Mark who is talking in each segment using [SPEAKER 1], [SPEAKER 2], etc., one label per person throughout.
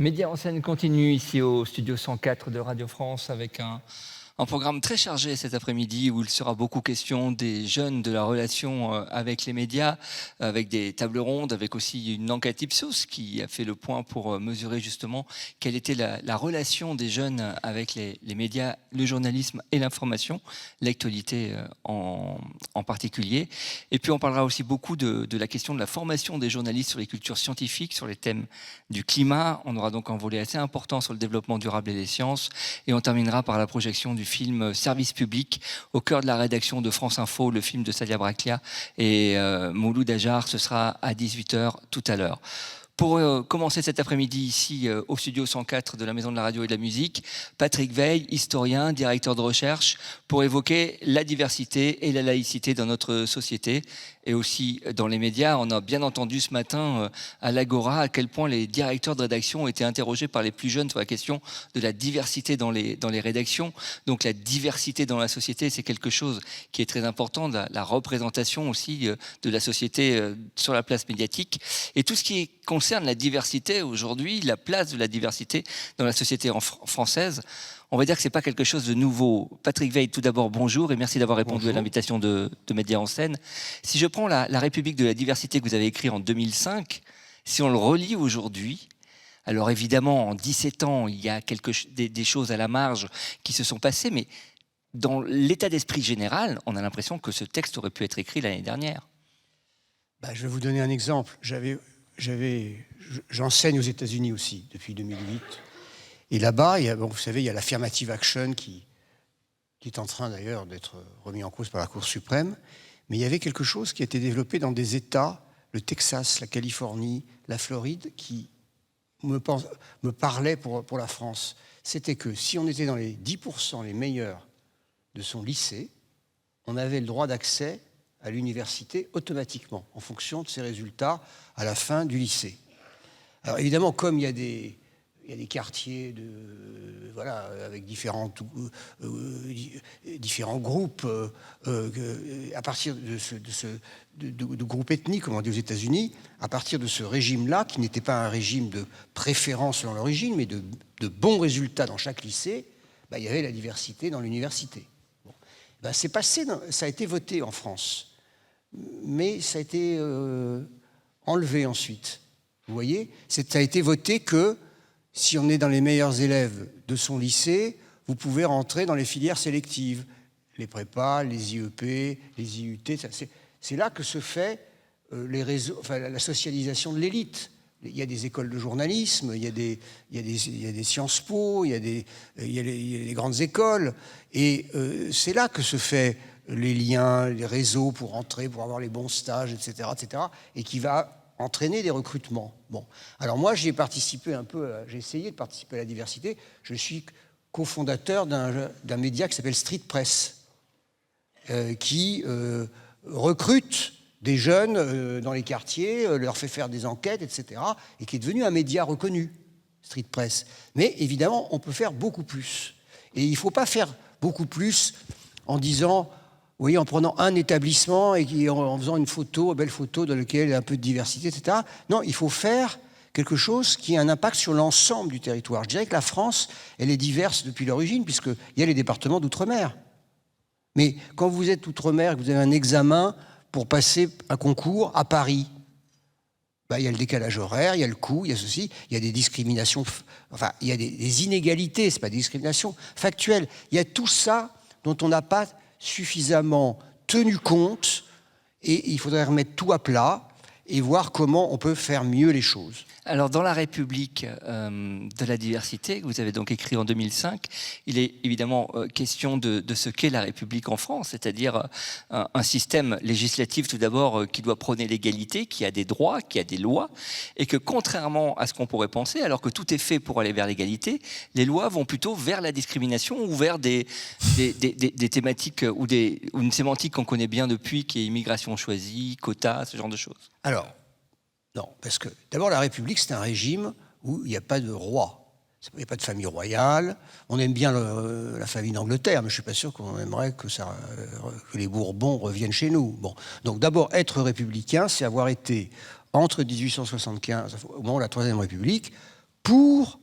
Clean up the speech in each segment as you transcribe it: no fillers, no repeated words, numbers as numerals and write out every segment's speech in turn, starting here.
[SPEAKER 1] Média en scène continue ici au studio 104 de Radio France avec un programme très chargé cet après-midi où il sera beaucoup question des jeunes, de la relation avec les médias, avec des tables rondes, avec aussi une enquête Ipsos qui a fait le point pour mesurer justement quelle était la relation des jeunes avec les médias, le journalisme et l'information, l'actualité en particulier. Et puis on parlera aussi beaucoup de la question de la formation des journalistes sur les cultures scientifiques, sur les thèmes du climat. On aura donc un volet assez important sur le développement durable et les sciences. Et on terminera par la projection du film Service public au cœur de la rédaction de France Info, le film de Sadia Braclia et Mouloud Ajar. Ce sera à 18h tout à l'heure. Pour commencer cet après-midi ici au studio 104 de la Maison de la Radio et de la Musique, Patrick Veil, historien, directeur de recherche, pour évoquer la diversité et la laïcité dans notre société et aussi dans les médias. On a bien entendu ce matin à l'Agora à quel point les directeurs de rédaction ont été interrogés par les plus jeunes sur la question de la diversité dans les rédactions. Donc la diversité dans la société, c'est quelque chose qui est très important, la représentation aussi de la société sur la place médiatique. Et tout ce qui concerne la diversité aujourd'hui, la place de la diversité dans la société française, on va dire que ce n'est pas quelque chose de nouveau. Patrick Veil, tout d'abord, bonjour et merci d'avoir répondu à l'invitation de Média en scène. Si je prends la République de la diversité que vous avez écrit en 2005, si on le relit aujourd'hui, alors évidemment, en 17 ans, il y a des choses à la marge qui se sont passées, mais dans l'état d'esprit général, on a l'impression que ce texte aurait pu être écrit l'année dernière.
[SPEAKER 2] Je vais vous donner un exemple. J'enseigne aux États-Unis aussi depuis 2008. Et là-bas, vous savez, il y a l'affirmative action qui est en train d'ailleurs d'être remis en cause par la Cour suprême. Mais il y avait quelque chose qui a été développé dans des États, le Texas, la Californie, la Floride, qui me parlait pour la France. C'était que si on était dans les 10% les meilleurs de son lycée, on avait le droit d'accès à l'université automatiquement, en fonction de ses résultats à la fin du lycée. Alors évidemment, comme il y a des quartiers avec différents groupes, à partir de groupes ethniques, comme on dit aux États-Unis, à partir de ce régime-là, qui n'était pas un régime de préférence selon l'origine, mais de bons résultats dans chaque lycée, il y avait la diversité dans l'université. C'est passé, ça a été voté en France, mais ça a été enlevé ensuite. Vous voyez, ça a été voté que si on est dans les meilleurs élèves de son lycée, vous pouvez rentrer dans les filières sélectives, les prépas, les IEP, les IUT. C'est là que se fait la socialisation de l'élite. Il y a des écoles de journalisme, il y a des Sciences Po, il y a les grandes écoles. Et c'est là que se fait les liens, les réseaux pour entrer, pour avoir les bons stages, etc., et qui va entraîner des recrutements. Bon. Alors moi, j'ai essayé de participer à la diversité. Je suis cofondateur d'un média qui s'appelle Street Press, qui recrute des jeunes dans les quartiers, leur fait faire des enquêtes, etc., et qui est devenu un média reconnu, Street Press. Mais évidemment, on peut faire beaucoup plus. Et il ne faut pas faire beaucoup plus en disant, vous voyez, en prenant un établissement et en faisant une belle photo dans laquelle il y a un peu de diversité, etc. Non, il faut faire quelque chose qui a un impact sur l'ensemble du territoire. Je dirais que la France, elle est diverse depuis l'origine, puisqu'il y a les départements d'outre-mer. Mais quand vous êtes outre-mer et que vous avez un examen pour passer un concours à Paris, il y a le décalage horaire, il y a le coût, il y a ceci, il y a des discriminations, il y a des inégalités, ce n'est pas des discriminations factuelles. Il y a tout ça dont on n'a pas suffisamment tenu compte, et il faudrait remettre tout à plat et voir comment on peut faire mieux les choses.
[SPEAKER 1] Alors, dans la République de la diversité, que vous avez donc écrit en 2005, il est évidemment question de ce qu'est la République en France, c'est-à-dire un système législatif tout d'abord qui doit prôner l'égalité, qui a des droits, qui a des lois, et que contrairement à ce qu'on pourrait penser, alors que tout est fait pour aller vers l'égalité, les lois vont plutôt vers la discrimination ou vers des thématiques ou une sémantique qu'on connaît bien depuis, qui est immigration choisie, quotas, ce genre de choses.
[SPEAKER 2] Alors, non, parce que d'abord la République, c'est un régime où il n'y a pas de roi. Il n'y a pas de famille royale. On aime bien la famille d'Angleterre, mais je ne suis pas sûr qu'on aimerait que les Bourbons reviennent chez nous. Bon. Donc d'abord, être républicain, c'est avoir été, entre 1875, au moment de la Troisième République, pour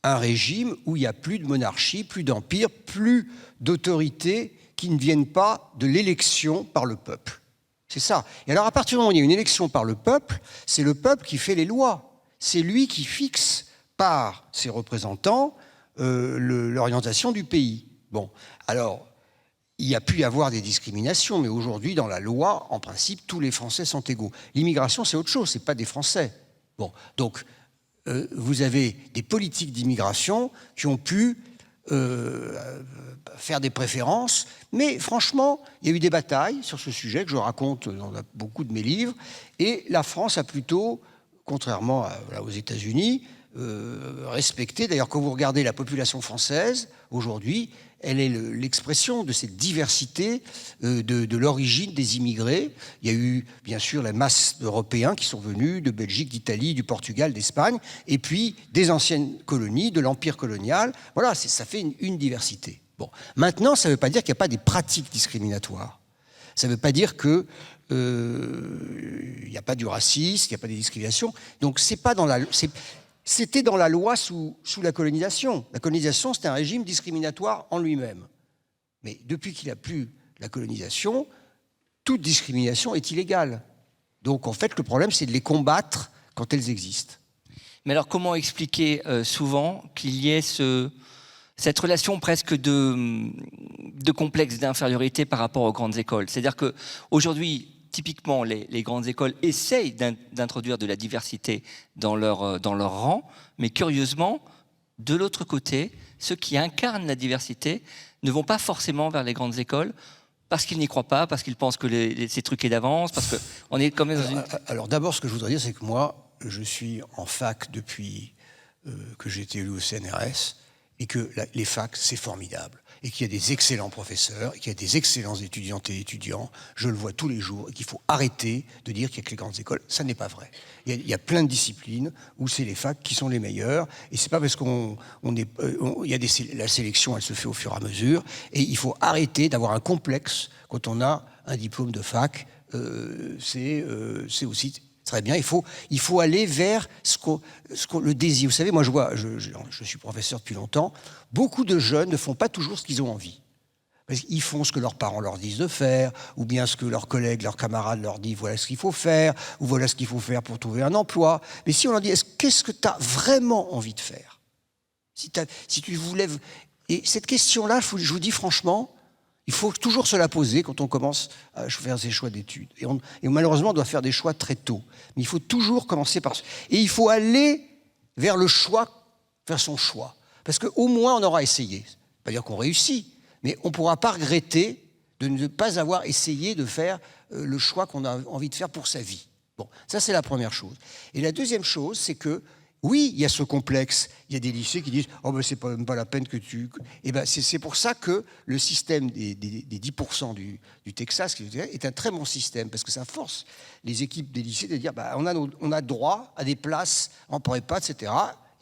[SPEAKER 2] un régime où il n'y a plus de monarchie, plus d'empire, plus d'autorités qui ne viennent pas de l'élection par le peuple. C'est ça. Et alors, à partir du moment où il y a une élection par le peuple, c'est le peuple qui fait les lois. C'est lui qui fixe par ses représentants l'orientation du pays. Bon, alors, il y a pu y avoir des discriminations, mais aujourd'hui, dans la loi, en principe, tous les Français sont égaux. L'immigration, c'est autre chose, c'est pas des Français. Bon, donc, vous avez des politiques d'immigration qui ont pu faire des préférences, mais franchement, il y a eu des batailles sur ce sujet que je raconte dans beaucoup de mes livres, et la France a plutôt, contrairement aux États-Unis, respecté. D'ailleurs, quand vous regardez la population française, aujourd'hui, elle est l'expression de cette diversité de l'origine des immigrés. Il y a eu, bien sûr, la masse d'Européens qui sont venus de Belgique, d'Italie, du Portugal, d'Espagne, et puis des anciennes colonies, de l'Empire colonial. Voilà, ça fait une diversité. Bon. Maintenant, ça ne veut pas dire qu'il n'y a pas des pratiques discriminatoires. Ça ne veut pas dire qu'il n'y a pas du racisme, qu'il n'y a pas des discriminations. Donc, c'est pas dans la... C'était dans la loi sous la colonisation. La colonisation, c'était un régime discriminatoire en lui-même. Mais depuis qu'il n'y a plus la colonisation, toute discrimination est illégale. Donc, en fait, le problème, c'est de les combattre quand elles existent.
[SPEAKER 1] Mais alors, comment expliquer souvent qu'il y ait cette relation presque de complexe d'infériorité par rapport aux grandes écoles? C'est-à-dire qu'aujourd'hui, typiquement, les grandes écoles essayent d'introduire de la diversité dans leur rang, mais curieusement, de l'autre côté, ceux qui incarnent la diversité ne vont pas forcément vers les grandes écoles parce qu'ils n'y croient pas, parce qu'ils pensent que c'est truqué d'avance, parce qu'on est quand même dans une...
[SPEAKER 2] Alors d'abord, ce que je voudrais dire, c'est que moi, je suis en fac depuis que j'ai été élu au CNRS, et que les facs, c'est formidable. Et qu'il y a des excellents professeurs, et qu'il y a des excellents étudiantes et étudiants, je le vois tous les jours, et qu'il faut arrêter de dire qu'il y a que les grandes écoles. Ça n'est pas vrai. Il y a plein de disciplines où c'est les facs qui sont les meilleurs, et c'est pas parce la sélection, elle se fait au fur et à mesure, et il faut arrêter d'avoir un complexe quand on a un diplôme de fac. C'est aussi... Très bien, il faut aller vers le désir. Vous savez, moi je suis professeur depuis longtemps, beaucoup de jeunes ne font pas toujours ce qu'ils ont envie. Parce qu'ils font ce que leurs parents leur disent de faire, ou bien ce que leurs collègues, leurs camarades leur disent, voilà ce qu'il faut faire, ou voilà ce qu'il faut faire pour trouver un emploi. Mais si on leur dit, qu'est-ce que tu as vraiment envie de faire? Si tu voulais... Et cette question-là, je vous dis franchement, il faut toujours se la poser quand on commence à faire ses choix d'études. Et malheureusement, on doit faire des choix très tôt. Mais il faut toujours commencer par... Et il faut aller vers le choix, vers son choix. Parce qu'au moins, on aura essayé. Pas dire qu'on réussit, mais on ne pourra pas regretter de ne pas avoir essayé de faire le choix qu'on a envie de faire pour sa vie. Bon, ça, c'est la première chose. Et la deuxième chose, c'est que oui, il y a ce complexe. Il y a des lycées qui disent « Oh, ben, c'est même pas la peine que tu... » Et ben, c'est pour ça que le système des 10% du Texas est un très bon système, parce que ça force les équipes des lycées de dire bah, on a droit à des places en prépa, etc.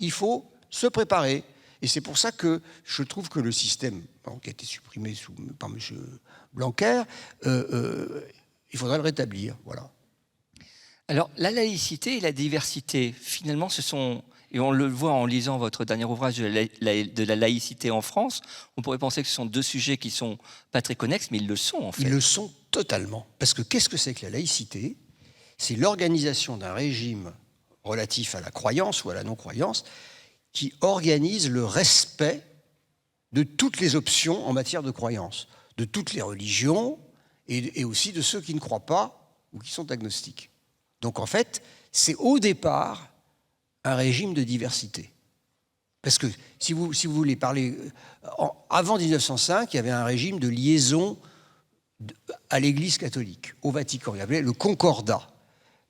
[SPEAKER 2] Il faut se préparer. Et c'est pour ça que je trouve que le système qui a été supprimé par M. Blanquer, il faudrait le rétablir. Voilà.
[SPEAKER 1] Alors, la laïcité et la diversité, finalement, ce sont, et on le voit en lisant votre dernier ouvrage de la laïcité en France, on pourrait penser que ce sont deux sujets qui ne sont pas très connexes, mais ils le sont, en fait.
[SPEAKER 2] Ils le sont totalement. Parce que qu'est-ce que c'est que la laïcité? C'est l'organisation d'un régime relatif à la croyance ou à la non-croyance qui organise le respect de toutes les options en matière de croyance, de toutes les religions et aussi de ceux qui ne croient pas ou qui sont agnostiques. Donc en fait, c'est au départ un régime de diversité. Parce que si vous voulez parler... avant 1905, il y avait un régime de liaison à l'Église catholique, au Vatican. Il y avait le Concordat.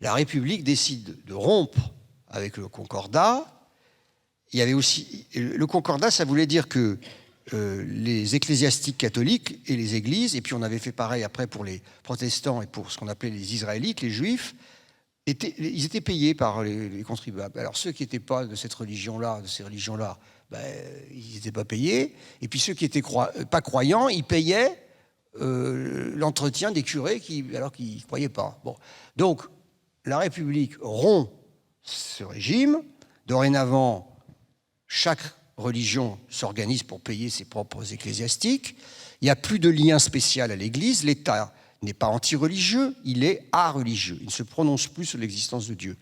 [SPEAKER 2] La République décide de rompre avec le Concordat. Il y avait aussi... Le Concordat, ça voulait dire que les ecclésiastiques catholiques et les églises, et puis on avait fait pareil après pour les protestants et pour ce qu'on appelait les Israélites, les Juifs, ils étaient payés par les contribuables. Alors ceux qui n'étaient pas de cette religion-là, de ces religions-là, ben, ils n'étaient pas payés. Et puis ceux qui n'étaient pas croyants, ils payaient l'entretien des curés alors qu'ils ne croyaient pas. Bon. Donc la République rompt ce régime. Dorénavant, chaque religion s'organise pour payer ses propres ecclésiastiques. Il n'y a plus de lien spécial à l'Église. L'État n'est pas anti-religieux, il est areligieux. Il ne se prononce plus sur l'existence de Dieu.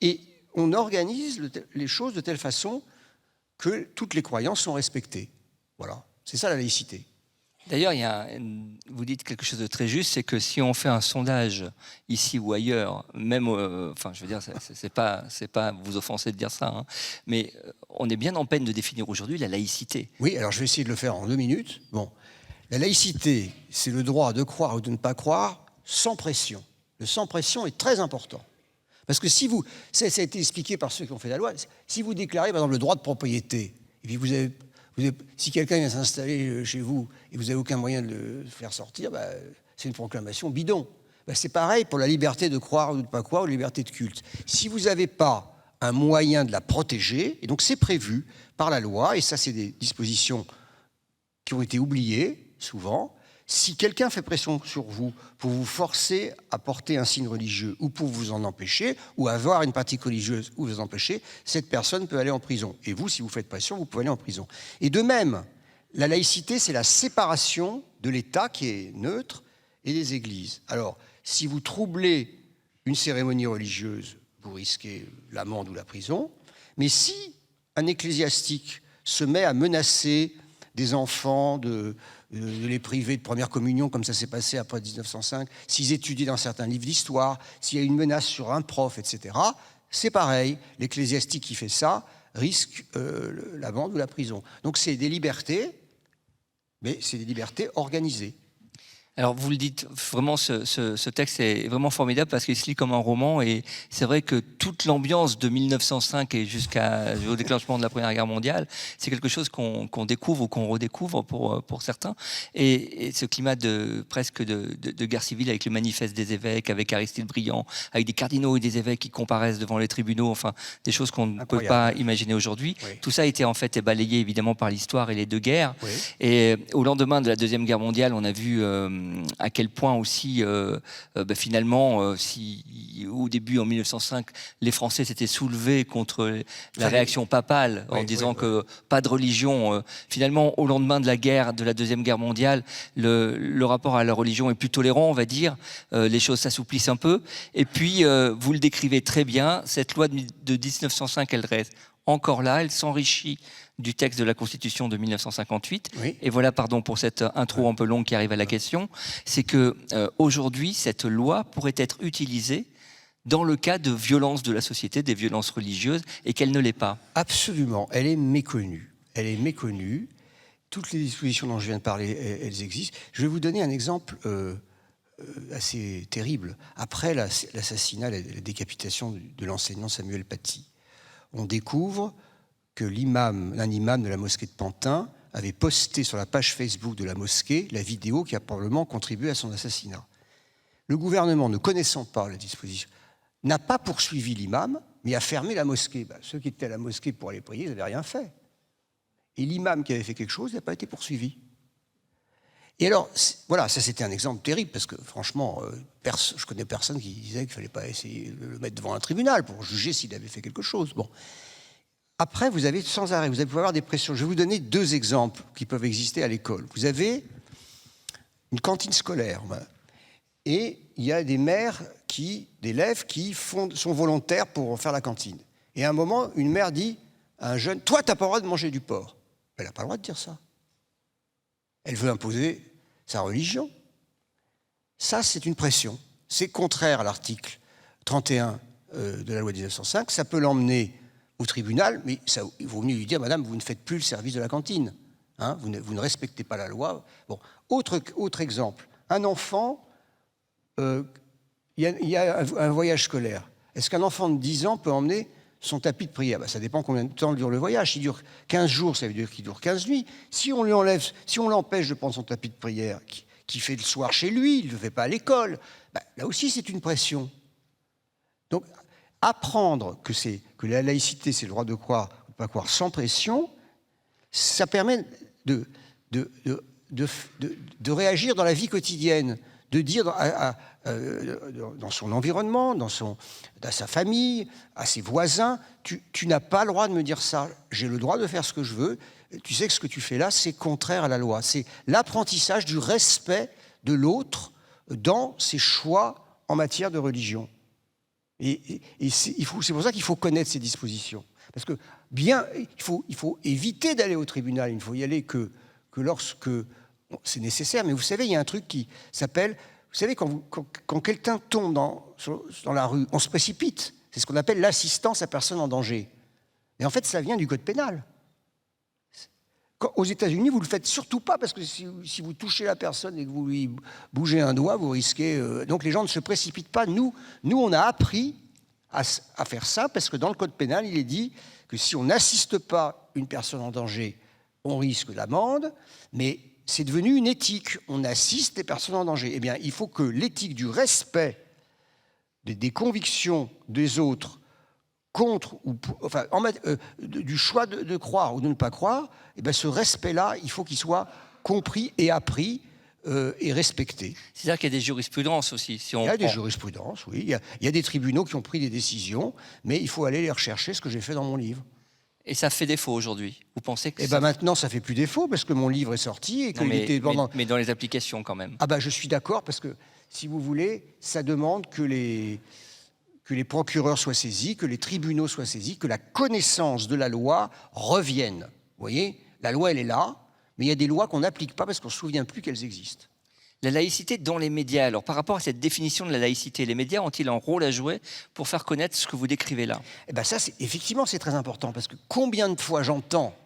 [SPEAKER 2] Et on organise les choses de telle façon que toutes les croyances sont respectées. Voilà, c'est ça la laïcité.
[SPEAKER 1] D'ailleurs, vous dites quelque chose de très juste, c'est que si on fait un sondage ici ou ailleurs, même, enfin, je veux dire, c'est pas vous offenser de dire ça, hein, mais on est bien en peine de définir aujourd'hui la laïcité.
[SPEAKER 2] Oui, alors je vais essayer de le faire en 2 minutes. Bon, la laïcité, c'est le droit de croire ou de ne pas croire sans pression. Le sans pression est très important. Parce que si vous, ça a été expliqué par ceux qui ont fait la loi, si vous déclarez par exemple le droit de propriété, et puis si quelqu'un vient s'installer chez vous et vous n'avez aucun moyen de le faire sortir, c'est une proclamation bidon. C'est pareil pour la liberté de croire ou de ne pas croire, ou la liberté de culte. Si vous n'avez pas un moyen de la protéger, et donc c'est prévu par la loi, et ça c'est des dispositions qui ont été oubliées souvent, si quelqu'un fait pression sur vous pour vous forcer à porter un signe religieux ou pour vous en empêcher, ou avoir une pratique religieuse ou vous empêcher, cette personne peut aller en prison. Et vous, si vous faites pression, vous pouvez aller en prison. Et de même, la laïcité, c'est la séparation de l'État qui est neutre et des églises. Alors, si vous troublez une cérémonie religieuse, vous risquez l'amende ou la prison. Mais si un ecclésiastique se met à menacer des enfants, de les priver de première communion, comme ça s'est passé après 1905, s'ils étudient dans certains livres d'histoire, s'il y a une menace sur un prof, etc., c'est pareil. L'ecclésiastique qui fait ça risque l'amende ou la prison. Donc c'est des libertés, mais c'est des libertés organisées.
[SPEAKER 1] Alors vous le dites, vraiment ce texte est vraiment formidable parce qu'il se lit comme un roman et c'est vrai que toute l'ambiance de 1905 et jusqu'au déclenchement de la Première Guerre mondiale, c'est quelque chose qu'on découvre ou qu'on redécouvre pour certains. Et ce climat presque de guerre civile avec le manifeste des évêques, avec Aristide Briand, avec des cardinaux et des évêques qui comparaissent devant les tribunaux, enfin des choses qu'on ne peut pas imaginer aujourd'hui. Oui. Tout ça a été en fait balayé évidemment par l'histoire et les deux guerres. Oui. Et au lendemain de la Deuxième Guerre mondiale, on a vu à quel point aussi, finalement, si au début, en 1905, les Français s'étaient soulevés contre la réaction papale en disant que pas de religion, finalement, au lendemain de la Deuxième Guerre mondiale, le rapport à la religion est plus tolérant, on va dire, les choses s'assouplissent un peu. Et puis, vous le décrivez très bien, cette loi de 1905, elle reste encore là, elle s'enrichit du texte de la Constitution de 1958. Oui. Et voilà, pardon pour cette intro un peu longue qui arrive à la question, c'est que aujourd'hui, cette loi pourrait être utilisée dans le cas de violences de la société, des violences religieuses, et qu'elle ne l'est pas.
[SPEAKER 2] Absolument, elle est méconnue. Elle est méconnue. Toutes les dispositions dont je viens de parler, elles existent. Je vais vous donner un exemple assez terrible. Après l'assassinat, la décapitation de l'enseignant Samuel Paty, on découvre que un imam de la mosquée de Pantin avait posté sur la page Facebook de la mosquée la vidéo qui a probablement contribué à son assassinat. Le gouvernement, ne connaissant pas la disposition, n'a pas poursuivi l'imam, mais a fermé la mosquée. Ceux qui étaient à la mosquée pour aller prier, ils n'avaient rien fait. Et l'imam qui avait fait quelque chose n'a pas été poursuivi. Et alors, voilà, ça c'était un exemple terrible, parce que franchement, je connais personne qui disait qu'il ne fallait pas essayer de le mettre devant un tribunal pour juger s'il avait fait quelque chose. Bon. Après, vous avez sans arrêt, vous allez pouvoir avoir des pressions. Je vais vous donner 2 exemples qui peuvent exister à l'école. Vous avez une cantine scolaire, et il y a des mères d'élèves qui sont volontaires pour faire la cantine. Et à un moment, une mère dit à un jeune, « Toi, tu n'as pas le droit de manger du porc. » Elle n'a pas le droit de dire ça. Elle veut imposer sa religion. Ça, c'est une pression. C'est contraire à l'article 31 de la loi de 1905. Ça peut l'emmener au tribunal, mais il vaut mieux lui dire, madame, vous ne faites plus le service de la cantine. Hein, vous ne respectez pas la loi. Bon. Autre exemple. Un enfant, il y a un voyage scolaire. Est-ce qu'un enfant de 10 ans peut emmener son tapis de prière? Ça dépend combien de temps dure le voyage. S'il dure 15 jours, ça veut dire qu'il dure 15 nuits. Si on l'empêche de prendre son tapis de prière, qui fait le soir chez lui, il ne le fait pas à l'école, là aussi c'est une pression. Donc, apprendre que la laïcité, c'est le droit de croire ou de ne pas croire sans pression, ça permet de réagir dans la vie quotidienne, de dire dans son environnement, dans sa famille, à ses voisins, tu n'as pas le droit de me dire ça, j'ai le droit de faire ce que je veux, tu sais que ce que tu fais là, c'est contraire à la loi. C'est l'apprentissage du respect de l'autre dans ses choix en matière de religion. Et c'est pour ça qu'il faut connaître ces dispositions. Parce que il faut éviter d'aller au tribunal, il ne faut y aller que lorsque c'est nécessaire. Mais vous savez, il y a un truc qui s'appelle... Vous savez, quand quelqu'un tombe dans la rue, on se précipite. C'est ce qu'on appelle l'assistance à personne en danger. Et en fait, ça vient du code pénal. Aux États-Unis, vous ne le faites surtout pas, parce que si vous touchez la personne et que vous lui bougez un doigt, vous risquez... donc les gens ne se précipitent pas. Nous on a appris à faire ça, parce que dans le code pénal, il est dit que si on n'assiste pas une personne en danger, on risque l'amende, mais c'est devenu une éthique. On assiste les personnes en danger. Eh bien, il faut que l'éthique du respect des convictions des autres contre ou enfin du choix de croire ou de ne pas croire, eh bien, ce respect-là, il faut qu'il soit compris et appris et respecté.
[SPEAKER 1] C'est-à-dire qu'il y a des jurisprudences aussi.
[SPEAKER 2] Il y a des jurisprudences, oui. Il y a des tribunaux qui ont pris des décisions, mais il faut aller les rechercher, ce que j'ai fait dans mon livre.
[SPEAKER 1] Et ça fait défaut aujourd'hui. Vous pensez que
[SPEAKER 2] maintenant, ça fait plus défaut parce que mon livre est sorti et qu'il était pendant...
[SPEAKER 1] mais dans les applications quand même.
[SPEAKER 2] Je suis d'accord parce que, si vous voulez, ça demande que les procureurs soient saisis, que les tribunaux soient saisis, que la connaissance de la loi revienne. Vous voyez, la loi, elle est là, mais il y a des lois qu'on n'applique pas parce qu'on ne se souvient plus qu'elles existent.
[SPEAKER 1] La laïcité dans les médias, alors par rapport à cette définition de la laïcité, les médias ont-ils un rôle à jouer pour faire connaître ce que vous décrivez là?
[SPEAKER 2] Ça, effectivement, c'est très important, parce que combien de fois j'entends,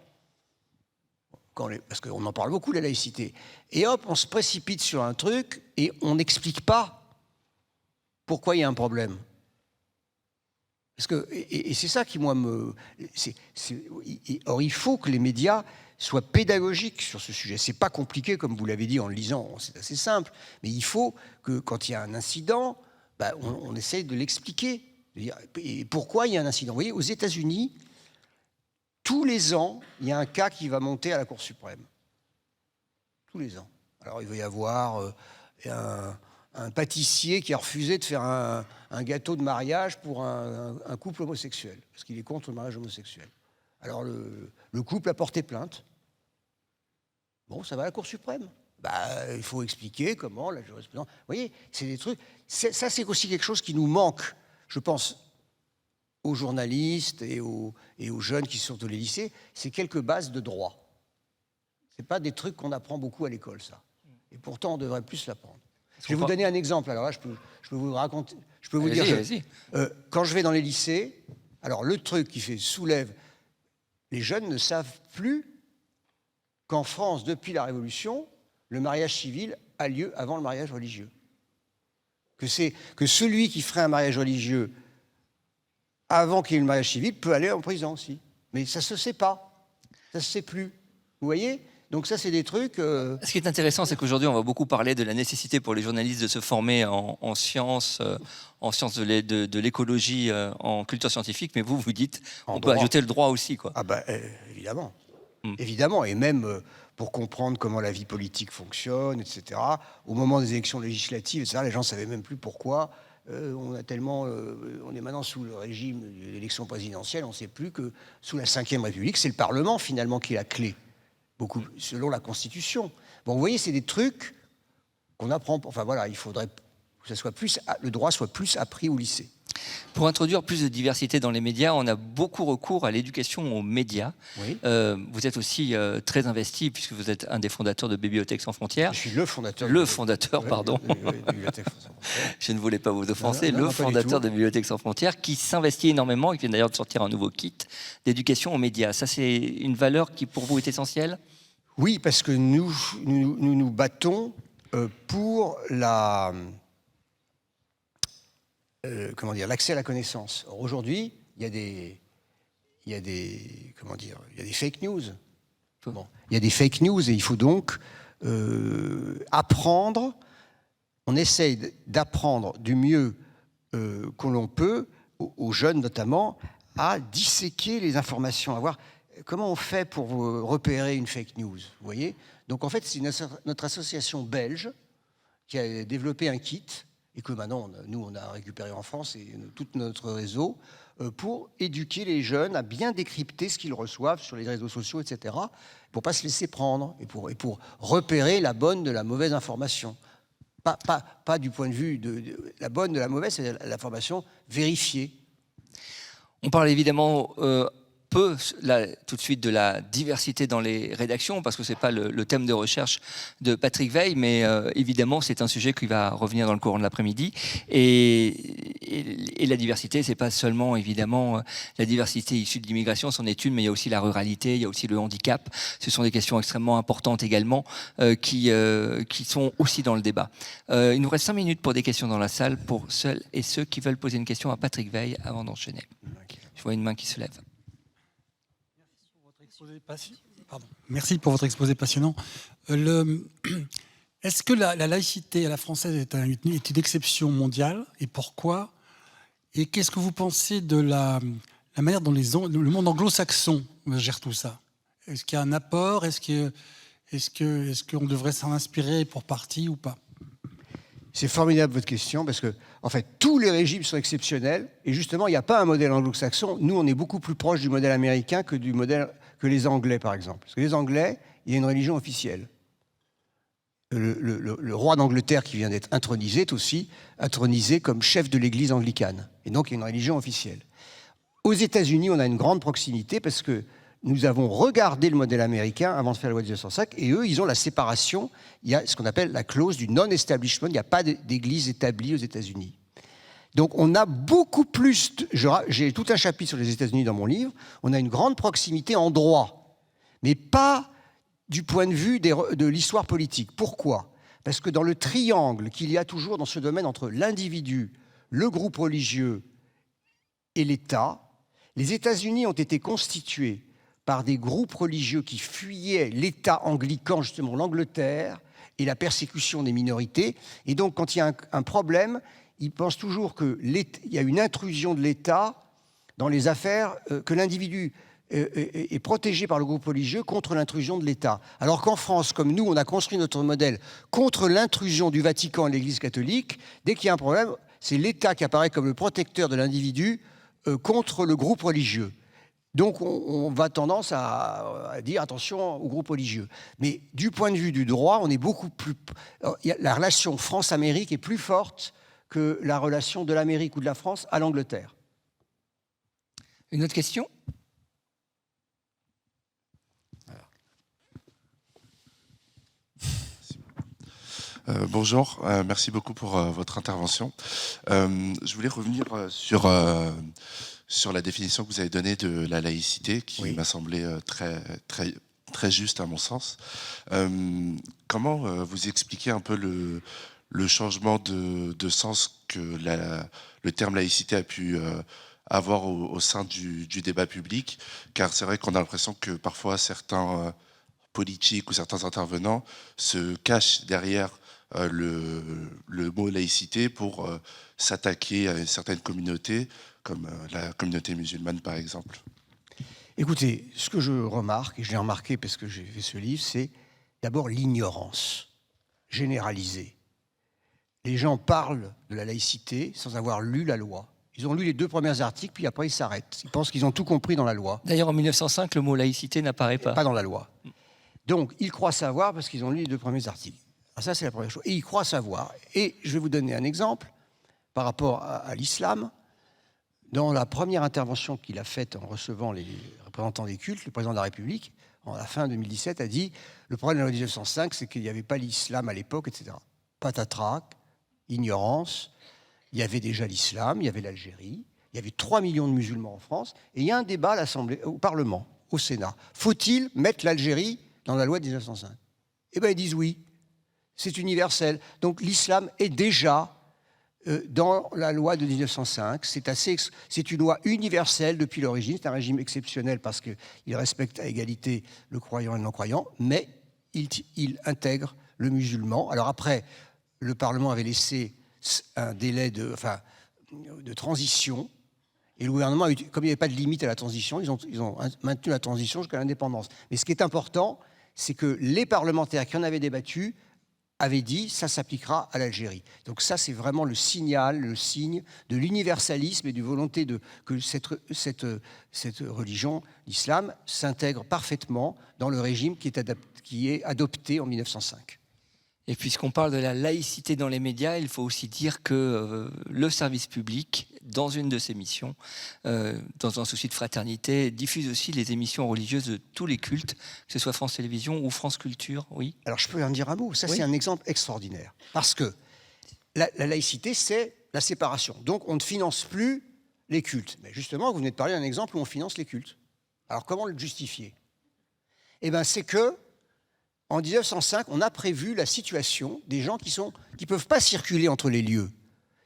[SPEAKER 2] parce qu'on en parle beaucoup, la laïcité, et hop, on se précipite sur un truc et on n'explique pas pourquoi il y a un problème. Parce que, et c'est ça qui, moi, or, il faut que les médias soient pédagogiques sur ce sujet. C'est pas compliqué, comme vous l'avez dit en le lisant, c'est assez simple. Mais il faut que, quand il y a un incident, on essaye de l'expliquer. Et pourquoi il y a un incident? Vous voyez, aux États-Unis, tous les ans, il y a un cas qui va monter à la Cour suprême. Tous les ans. Alors, il va y avoir un pâtissier qui a refusé de faire un gâteau de mariage pour un couple homosexuel, parce qu'il est contre le mariage homosexuel. Alors le couple a porté plainte. Bon, ça va à la Cour suprême. Il faut expliquer comment la jurisprudence... Vous voyez, c'est des trucs... Ça, c'est aussi quelque chose qui nous manque, je pense, aux journalistes et aux jeunes qui sortent des lycées. C'est quelques bases de droit. C'est pas des trucs qu'on apprend beaucoup à l'école, ça. Et pourtant, on devrait plus l'apprendre. Je vais vous donner un exemple. Alors là, je peux vous raconter... Je peux vous dire... quand je vais dans les lycées, alors le truc qui soulève... Les jeunes ne savent plus qu'en France, depuis la Révolution, le mariage civil a lieu avant le mariage religieux. Que celui qui ferait un mariage religieux avant qu'il y ait le mariage civil peut aller en prison aussi. Mais ça ne se sait pas. Ça ne se sait plus. Vous voyez ? Donc ça, c'est des trucs...
[SPEAKER 1] Ce qui est intéressant, c'est qu'aujourd'hui, on va beaucoup parler de la nécessité pour les journalistes de se former en sciences de l'écologie, en culture scientifique, mais vous dites, on peut ajouter le droit aussi, quoi.
[SPEAKER 2] Évidemment. Évidemment, et même pour comprendre comment la vie politique fonctionne, etc. Au moment des élections législatives, etc., les gens ne savaient même plus pourquoi. On est maintenant sous le régime de l'élection présidentielle, on ne sait plus que sous la Ve République, c'est le Parlement, finalement, qui est la clé. Beaucoup, selon la Constitution. Bon, vous voyez, c'est des trucs qu'on apprend... Enfin, voilà, il faudrait que le droit soit plus appris au lycée.
[SPEAKER 1] Pour introduire plus de diversité dans les médias, on a beaucoup recours à l'éducation aux médias. Oui. Vous êtes aussi très investi, puisque vous êtes un des fondateurs de Bibliothèques sans frontières.
[SPEAKER 2] Je suis le fondateur.
[SPEAKER 1] Le fondateur, pardon.
[SPEAKER 2] De Bibliothèques sans frontières.
[SPEAKER 1] Je ne voulais pas vous offenser. Le fondateur de Bibliothèques sans frontières, qui s'investit énormément et qui vient d'ailleurs de sortir un nouveau kit d'éducation aux médias. Ça, c'est une valeur qui, pour vous, est essentielle?
[SPEAKER 2] Oui, parce que nous battons pour l'accès à la connaissance. Or, aujourd'hui, il y a des fake news. Bon, il y a des fake news et il faut donc apprendre. On essaye d'apprendre du mieux que l'on peut, aux jeunes notamment, à disséquer les informations, à voir comment on fait pour repérer une fake news. Vous voyez ? Donc en fait, c'est notre association belge qui a développé un kit, et que maintenant, nous, on a récupéré en France et tout notre réseau, pour éduquer les jeunes à bien décrypter ce qu'ils reçoivent sur les réseaux sociaux, etc., pour ne pas se laisser prendre, et pour repérer la bonne de la mauvaise information. Pas du point de vue de la bonne de la mauvaise, c'est l'information vérifiée.
[SPEAKER 1] On parle évidemment peu, là, tout de suite, de la diversité dans les rédactions, parce que ce n'est pas le thème de recherche de Patrick Weil, mais évidemment, c'est un sujet qui va revenir dans le courant de l'après-midi. Et la diversité, ce n'est pas seulement, évidemment, la diversité issue de l'immigration, son étude, mais il y a aussi la ruralité, il y a aussi le handicap. Ce sont des questions extrêmement importantes également, qui sont aussi dans le débat. Il nous reste 5 minutes pour des questions dans la salle, pour celles et ceux qui veulent poser une question à Patrick Weil avant d'enchaîner. Je vois une main qui se lève.
[SPEAKER 3] Merci pour votre exposé passionnant. Est-ce que la laïcité à la française est une exception mondiale, et pourquoi? Et qu'est-ce que vous pensez de la manière dont le monde anglo-saxon gère tout ça? Est-ce qu'il y a un apport? Est-ce qu'on devrait s'en inspirer pour partie ou pas?
[SPEAKER 2] C'est formidable votre question, parce que en fait, tous les régimes sont exceptionnels, et justement, il n'y a pas un modèle anglo-saxon. Nous, on est beaucoup plus proche du modèle américain que les Anglais, par exemple. Parce que les Anglais, il y a une religion officielle. Le roi d'Angleterre qui vient d'être intronisé est aussi intronisé comme chef de l'église anglicane. Et donc, il y a une religion officielle. Aux États-Unis, on a une grande proximité, parce que nous avons regardé le modèle américain avant de faire la loi de 1905, et eux, ils ont la séparation. Il y a ce qu'on appelle la clause du non-establishment. Il n'y a pas d'église établie aux États-Unis. Donc on a beaucoup plus, j'ai tout un chapitre sur les États-Unis dans mon livre, on a une grande proximité en droit, mais pas du point de vue de l'histoire politique. Pourquoi? Parce que dans le triangle qu'il y a toujours dans ce domaine entre l'individu, le groupe religieux et l'État, les États-Unis ont été constitués par des groupes religieux qui fuyaient l'État anglican, justement l'Angleterre, et la persécution des minorités. Et donc quand il y a un problème, ils pensent toujours qu'il y a une intrusion de l'État dans les affaires, que l'individu est protégé par le groupe religieux contre l'intrusion de l'État. Alors qu'en France, comme nous, on a construit notre modèle contre l'intrusion du Vatican et de l'Église catholique, dès qu'il y a un problème, c'est l'État qui apparaît comme le protecteur de l'individu contre le groupe religieux. Donc on va tendance à dire attention au groupe religieux. Mais du point de vue du droit, on est beaucoup plus... La relation France-Amérique est plus forte que la relation de l'Amérique ou de la France à l'Angleterre.
[SPEAKER 1] Une autre question?
[SPEAKER 4] Bonjour, merci beaucoup pour votre intervention. Je voulais revenir sur la définition que vous avez donnée de la laïcité, qui m'a semblé très juste à mon sens. Comment vous expliquez un peu le changement de sens que le terme laïcité a pu avoir au sein du débat public? Car c'est vrai qu'on a l'impression que parfois certains politiques ou certains intervenants se cachent derrière le mot laïcité pour s'attaquer à certaines communautés, comme la communauté musulmane par exemple.
[SPEAKER 2] Écoutez, ce que je remarque, et je l'ai remarqué parce que j'ai fait ce livre, c'est d'abord l'ignorance généralisée. Les gens parlent de la laïcité sans avoir lu la loi. Ils ont lu les 2 premiers articles, puis après ils s'arrêtent. Ils pensent qu'ils ont tout compris dans la loi.
[SPEAKER 1] D'ailleurs, en 1905, le mot laïcité n'apparaît pas.
[SPEAKER 2] Pas dans la loi. Donc, ils croient savoir parce qu'ils ont lu les 2 premiers articles. Alors ça, c'est la première chose. Et ils croient savoir. Et je vais vous donner un exemple par rapport à l'islam. Dans la première intervention qu'il a faite en recevant les représentants des cultes, le président de la République, en la fin 2017, a dit « Le problème de la loi 1905, c'est qu'il n'y avait pas l'islam à l'époque, etc. » Patatras, ignorance. Il y avait déjà l'islam, il y avait l'Algérie, il y avait 3 millions de musulmans en France, et il y a un débat à l'Assemblée, au Parlement, au Sénat. Faut-il mettre l'Algérie dans la loi de 1905 ? Eh bien, ils disent oui. C'est universel. Donc l'islam est déjà dans la loi de 1905. C'est une loi universelle depuis l'origine. C'est un régime exceptionnel parce qu'il respecte à égalité le croyant et le non-croyant, mais il intègre le musulman. Alors après, le Parlement avait laissé un délai de transition, et le gouvernement, comme il n'y avait pas de limite à la transition, ils ont maintenu la transition jusqu'à l'indépendance. Mais ce qui est important, c'est que les parlementaires qui en avaient débattu avait dit ça s'appliquera à l'Algérie. Donc ça, c'est vraiment le signal, le signe de l'universalisme et de volonté que cette religion, l'islam, s'intègre parfaitement dans le régime qui est adopté en 1905.
[SPEAKER 1] Et puisqu'on parle de la laïcité dans les médias, il faut aussi dire que le service public, dans une de ses missions, dans un souci de fraternité, diffuse aussi les émissions religieuses de tous les cultes, que ce soit France Télévisions ou France Culture, oui.
[SPEAKER 2] Alors je peux en dire un mot, ça
[SPEAKER 1] oui.
[SPEAKER 2] C'est un exemple extraordinaire. Parce que la laïcité, c'est la séparation. Donc on ne finance plus les cultes. Mais justement, vous venez de parler d'un exemple où on finance les cultes. Alors comment le justifier? Eh bien c'est que en 1905, on a prévu la situation des gens qui ne peuvent pas circuler entre les lieux.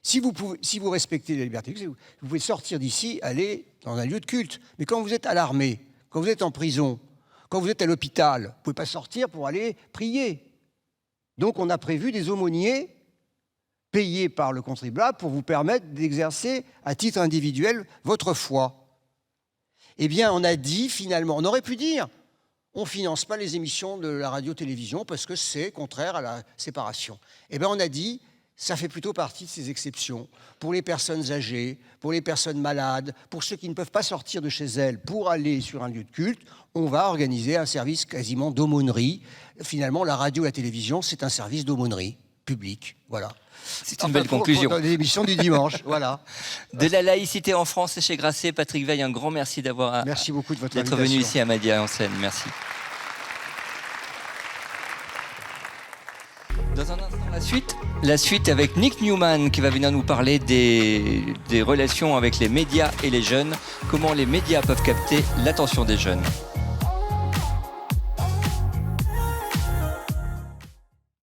[SPEAKER 2] Si vous respectez la liberté, vous pouvez sortir d'ici, aller dans un lieu de culte. Mais quand vous êtes à l'armée, quand vous êtes en prison, quand vous êtes à l'hôpital, vous ne pouvez pas sortir pour aller prier. Donc on a prévu des aumôniers payés par le contribuable pour vous permettre d'exercer à titre individuel votre foi. Eh bien, on a dit finalement, on aurait pu dire, on ne finance pas les émissions de la radio-télévision parce que c'est contraire à la séparation. Eh bien, on a dit, ça fait plutôt partie de ces exceptions. Pour les personnes âgées, pour les personnes malades, pour ceux qui ne peuvent pas sortir de chez elles pour aller sur un lieu de culte, on va organiser un service quasiment d'aumônerie. Finalement, la radio et la télévision, c'est un service d'aumônerie publique. Voilà.
[SPEAKER 1] C'est une belle conclusion.
[SPEAKER 2] Pour l'émission du dimanche, voilà.
[SPEAKER 1] De la laïcité en France et chez Grasset, Patrick Veil, un grand merci d'être venu ici à Média en Seine. Merci. Dans un instant, la suite avec Nick Newman qui va venir nous parler des relations avec les médias et les jeunes, comment les médias peuvent capter l'attention des jeunes.